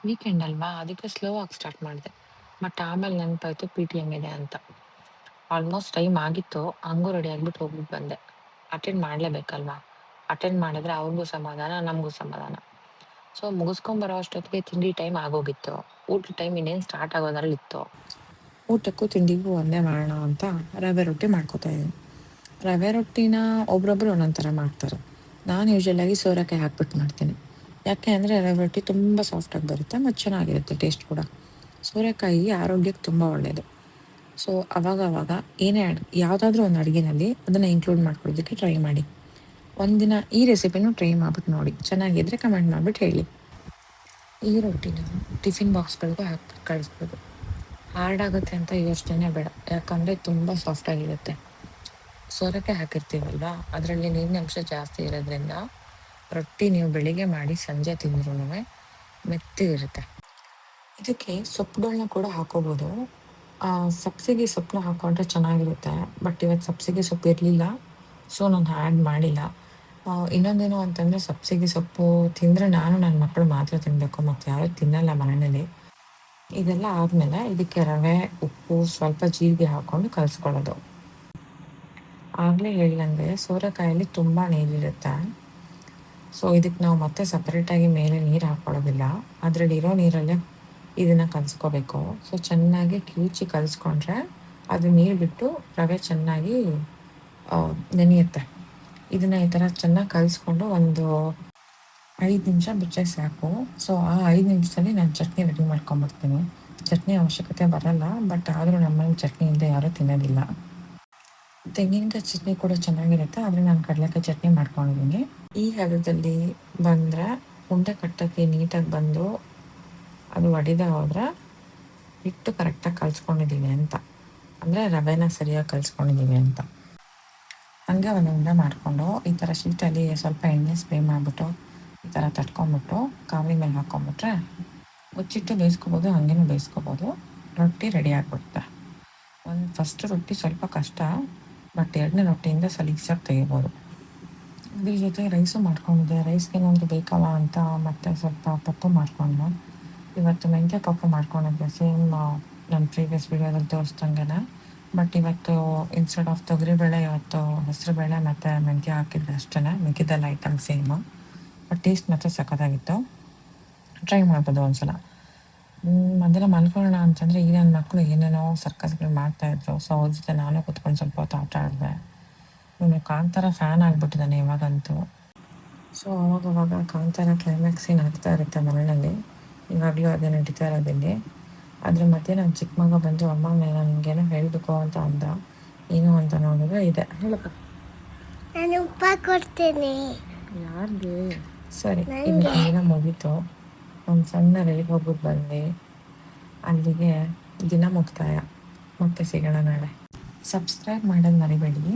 Weekend ಅಲ್ವಾ ಅದಕ್ಕೆ slow ಆಗಿ ಸ್ಟಾರ್ಟ್ ಮಾಡಿದೆ. ಬಟ್ ಆಮೇಲೆ ನೆನಪಾಯ್ತು PTM ಇದೆ ಅಂತ. ಆಲ್ಮೋಸ್ಟ್ ಟೈಮ್ ಆಗಿತ್ತು. ಹಂಗೂ ರೆಡಿ ಆಗ್ಬಿಟ್ಟು ಹೋಗ್ಬಿಟ್ಟು ಬಂದೆ. ಅಟೆಂಡ್ ಮಾಡ್ಲೇಬೇಕಲ್ವಾ? ಅಟೆಂಡ್ ಮಾಡಿದ್ರೆ ಅವ್ರಿಗೂ ಸಮಾಧಾನ, ನಮಗೂ ಸಮಾಧಾನ. ಸೊ ಮುಗಿಸ್ಕೊಂಡ್ ಅಷ್ಟೊತ್ತಿಗೆ ತಿಂಡಿ ಟೈಮ್ ಆಗೋಗಿತ್ತು. ಊಟದ ಟೈಮ್ ಇನ್ನೇನು ಸ್ಟಾರ್ಟ್ ಆಗೋದ್ರಲ್ಲಿತ್ತು. ಊಟಕ್ಕೂ ತಿಂಡಿಗೂ ಒಂದೇ ಮಾಡೋಣ ಅಂತ ರವೆ ರೊಟ್ಟಿ ಮಾಡ್ಕೊತಾ ಇದ್ದೀನಿ. ರವೆ ರೊಟ್ಟಿನ ಒಬ್ರೊಬ್ರು ಒಂದೊಂದು ಥರ ಮಾಡ್ತಾರೆ. ನಾನು ಯೂಶಲಾಗಿ ಸೋರೆಕಾಯಿ ಹಾಕ್ಬಿಟ್ಟು ಮಾಡ್ತೀನಿ. ಯಾಕೆ ಅಂದರೆ ರವೆ ರೊಟ್ಟಿ ತುಂಬ ಸಾಫ್ಟಾಗಿ ಬರುತ್ತೆ ಮತ್ತು ಚೆನ್ನಾಗಿರುತ್ತೆ ಟೇಸ್ಟ್ ಕೂಡ. ಸೋರೆಕಾಯಿ ಆರೋಗ್ಯಕ್ಕೆ ತುಂಬ ಒಳ್ಳೆಯದು. ಸೊ ಅವಾಗ ಏನೇ ಯಾವುದಾದ್ರೂ ಒಂದು ಅಡುಗೆನಲ್ಲಿ ಅದನ್ನು ಇನ್ಕ್ಲೂಡ್ ಮಾಡ್ಕೊಳ್ಳೋದಕ್ಕೆ ಟ್ರೈ ಮಾಡಿ. ಒಂದಿನ ಈ ರೆಸಿಪಿನೂ ಟ್ರೈ ಮಾಡ್ಬಿಟ್ಟು ನೋಡಿ. ಚೆನ್ನಾಗಿದ್ರೆ ಕಮೆಂಟ್ ಮಾಡಿಬಿಟ್ಟು ಹೇಳಿ. ಈ ರೊಟ್ಟಿನ ಟಿಫಿನ್ ಬಾಕ್ಸ್ಗಳಿಗೂ ಹಾಕ್ಬಿಟ್ಟು ಕಳಿಸ್ಬೋದು. ಹಾರ್ಡ್ ಆಗುತ್ತೆ ಅಂತ ಯೋಚನೆ ಬೇಡ, ಯಾಕಂದರೆ ತುಂಬ ಸಾಫ್ಟಾಗಿರುತ್ತೆ. ಸೋರೆಕಾಯಿ ಹಾಕಿರ್ತೀವಲ್ವಾ, ಅದರಲ್ಲಿ ನೀರಿನ ಅಂಶ ಜಾಸ್ತಿ ಇರೋದ್ರಿಂದ ರೊಟ್ಟಿ ನೀವು ಬೆಳಿಗ್ಗೆ ಮಾಡಿ ಸಂಜೆ ತಿಂದ್ರೂ ಮೆತ್ತಗಿರುತ್ತೆ. ಇದಕ್ಕೆ ಸೊಪ್ಪುಗಳನ್ನ ಕೂಡ ಹಾಕೋಬೋದು. ಸಬ್ಸಿಗೆ ಸೊಪ್ಪನ್ನ ಹಾಕೊಂಡ್ರೆ ಚೆನ್ನಾಗಿರುತ್ತೆ. ಬಟ್ ಇವತ್ತು ಸಬ್ಸಿಗೆ ಸೊಪ್ಪು ಇರಲಿಲ್ಲ, ಸೊ ನಾನು ಆ್ಯಡ್ ಮಾಡಿಲ್ಲ. ಇನ್ನೊಂದೇನು ಅಂತಂದರೆ ಸಬ್ಸಿಗೆ ಸೊಪ್ಪು ತಿಂದರೆ ನಾನು ನನ್ನ ಮಕ್ಕಳು ಮಾತ್ರ ತಿನ್ನಬೇಕು, ಮತ್ತು ಯಾರೂ ತಿನ್ನಲ್ಲ ಮನೆಯಲ್ಲಿ. ಇದೆಲ್ಲ ಆದಮೇಲೆ ಇದಕ್ಕೆ ರವೆ, ಉಪ್ಪು, ಸ್ವಲ್ಪ ಜೀರಿಗೆ ಹಾಕ್ಕೊಂಡು ಕಲಿಸ್ಕೊಳ್ಳೋದು. ಆಗಲೇ ಹೇಳಿದಂಗೆ ಸೋರೆಕಾಯಲ್ಲಿ ತುಂಬ ನೀರಿರುತ್ತೆ. ಸೊ ಇದಕ್ಕೆ ನಾವು ಮತ್ತೆ ಸಪ್ರೇಟಾಗಿ ಮೇಲೆ ನೀರು ಹಾಕ್ಕೊಳ್ಳೋದಿಲ್ಲ. ಅದರಲ್ಲಿರೋ ನೀರಲ್ಲೇ ಇದನ್ನು ಕಲಿಸ್ಕೋಬೇಕು. ಸೊ ಚೆನ್ನಾಗಿ ಕಿವುಚಿ ಕಲಿಸ್ಕೊಂಡ್ರೆ ಅದು ನೀರು ಬಿಟ್ಟು ರವೆ ಚೆನ್ನಾಗಿ ನೆನೆಯುತ್ತೆ. ಇದನ್ನು ಈ ಥರ ಚೆನ್ನಾಗಿ ಕಲಿಸ್ಕೊಂಡು ಒಂದು 5 ನಿಮಿಷ ಬಿಟ್ಟರೆ ಸಾಕು. ಸೊ ಆ 5 ನಿಮಿಷದಲ್ಲಿ ನಾನು ಚಟ್ನಿ ರೆಡಿ ಮಾಡ್ಕೊಂಬಿಡ್ತೀನಿ. ಚಟ್ನಿ ಅವಶ್ಯಕತೆ ಬರಲ್ಲ, ಬಟ್ ಆದರೂ ನಮ್ಮಲ್ಲಿ ಚಟ್ನಿ ಇಲ್ಲದೆ ಯಾರೂ ತಿನ್ನೋದಿಲ್ಲ. ತೆಂಗಿನಕಾಯಿ ಚಟ್ನಿ ಕೂಡ ಚೆನ್ನಾಗಿರುತ್ತೆ, ಆದರೆ ನಾನು ಕಡಲೆಕಾಯಿ ಚಟ್ನಿ ಮಾಡ್ಕೊಂಡಿದ್ದೀನಿ. ಈ ಹದದಲ್ಲಿ ಬಂದರೆ ಉಂಡೆ ಕಟ್ಟೋಕ್ಕೆ ನೀಟಾಗಿ ಬಂದು ಅದು ಒಡೆದೇ ಹೋದರೆ ಹಿಟ್ಟು ಕರೆಕ್ಟಾಗಿ ಕಲಿಸ್ಕೊಂಡಿದ್ದೀವಿ ಅಂತ, ಅಂದರೆ ರವೆನ ಸರಿಯಾಗಿ ಕಲಿಸ್ಕೊಂಡಿದ್ದೀವಿ ಅಂತ. ಹಂಗೆ ಒಂದು ಉಂಡೆ ಮಾಡಿಕೊಂಡು ಈ ಥರ ಶೀಟಲ್ಲಿ ಸ್ವಲ್ಪ ಎಣ್ಣೆ ಸ್ಪ್ರೇ ಮಾಡಿಬಿಟ್ಟು ಈ ಥರ ತಟ್ಕೊಂಬಿಟ್ಟು ಕಾವಲಿ ಮೇಲೆ ಹಾಕ್ಕೊಂಬಿಟ್ರೆ ಮುಚ್ಚಿಟ್ಟು ಬೇಯಿಸ್ಕೊಬೋದು, ಹಂಗೇನೂ ಬೇಯಿಸ್ಕೊಬೋದು. ರೊಟ್ಟಿ ರೆಡಿ ಆಗಿಬಿಡುತ್ತೆ. ಫಸ್ಟ್ ರೊಟ್ಟಿ ಸ್ವಲ್ಪ ಕಷ್ಟ, ಬಟ್ 2ನೇ ರೊಟ್ಟಿಯಿಂದ ಸಲೀಸಾಗಿ ತೆಗಿಬೋದು. ಅದ್ರ ಜೊತೆ ರೈಸು ಮಾಡ್ಕೊಂಡಿದ್ದೆ. ರೈಸ್ಗೆ ಏನಾದರೂ ಬೇಕಲ್ಲ ಅಂತ ಮತ್ತೆ ಸ್ವಲ್ಪ ಪಪ್ಪು ಮಾಡಿಕೊಂಡು, ಇವತ್ತು ಮೆಂತ್ಯ ಪಪ್ಪು ಮಾಡ್ಕೊಂಡಿದ್ದೆ. ಸೇಮ್ ನನ್ನ ಪ್ರೀವಿಯಸ್ ವೀಡಿಯೋದಲ್ಲಿ ತೋರಿಸ್ದಂಗೆ. ಬಟ್ ಇವತ್ತು ಇನ್ಸ್ಟೆಡ್ ಆಫ್ ತೊಗರಿಬೇಳೆ ಇವತ್ತು ಹೆಸರುಬೇಳೆ ಮತ್ತು ಮೆಂತ್ಯ ಹಾಕಿದ್ದೆ ಅಷ್ಟೇ. ಮಿಕ್ಕಿದ್ದೆಲ್ಲ ಐಟಮ್ ಸೇಮು, ಬಟ್ ಟೇಸ್ಟ್ ಮಾತ್ರ ಸಖತ್ತಾಗಿತ್ತು. ಟ್ರೈ ಮಾಡ್ಬೋದು ಒಂದ್ಸಲ. ಅದೆಲ್ಲ ಮಲ್ಕೊಳ್ಳೋಣ ಅಂತಂದರೆ ಈ ನನ್ನ ಮಕ್ಕಳು ಏನೇನೋ ಸರ್ಕಸ್ಗಳು ಮಾಡ್ತಾಯಿದ್ರು. ಸೊ ಅವ್ರ ಜೊತೆ ನಾನು ಕೂತ್ಕೊಂಡು ಸ್ವಲ್ಪ ಹೊತ್ತು ಆಟ ಆಡಿದೆ. ಇವನು ಕಾಂತಾರ ಫ್ಯಾನ್ ಆಗಿಬಿಟ್ಟಿದ್ದಾನೆ ಇವಾಗಂತೂ. ಸೊ ಅವಾಗವಾಗ ಕಾಂತಾರ ಕ್ಲೈಮ್ಯಾಕ್ಸ್ ಸೀನ್ ಆಗ್ತಾ ಇರುತ್ತೆ ಮನೆಯಲ್ಲಿ. ಇವಾಗಲೂ ಅದೇ ನಡೀತಾ ಇರೋದಿಲ್ಲಿ. ಅದ್ರ ಮಧ್ಯೆ ನನ್ನ ಚಿಕ್ಕ ಮಗ ಬಂದು ಅಮ್ಮ ನನಗೇನೋ ಹೇಳಬೇಕು ಅಂತ ಅಂದ. ಏನು ಅಂತ ನೋಡಿದ್ರೆ ಇದೆ. ಹೇಳಪ್ಪ. ನಾನು ಉಪ್ಪ ಕೊಡ್ತೀನಿ. ಯಾರಿಗೆ? ಸರಿ, ಇವತ್ತಿನ ಮುಗೀತು. ಒಂದು ಸಣ್ಣ ರೈಲ್ ಹೋಗ್ಬಿಟ್ಟು ಬಂದು ಅಲ್ಲಿಗೆ ದಿನ ಮುಕ್ತಾಯ. ಮತ್ತೆ ಸಿಗೋಣ ನಾಳೆ. ಸಬ್ಸ್ಕ್ರೈಬ್ ಮಾಡೋದು ಮರಿಬೇಡಿ.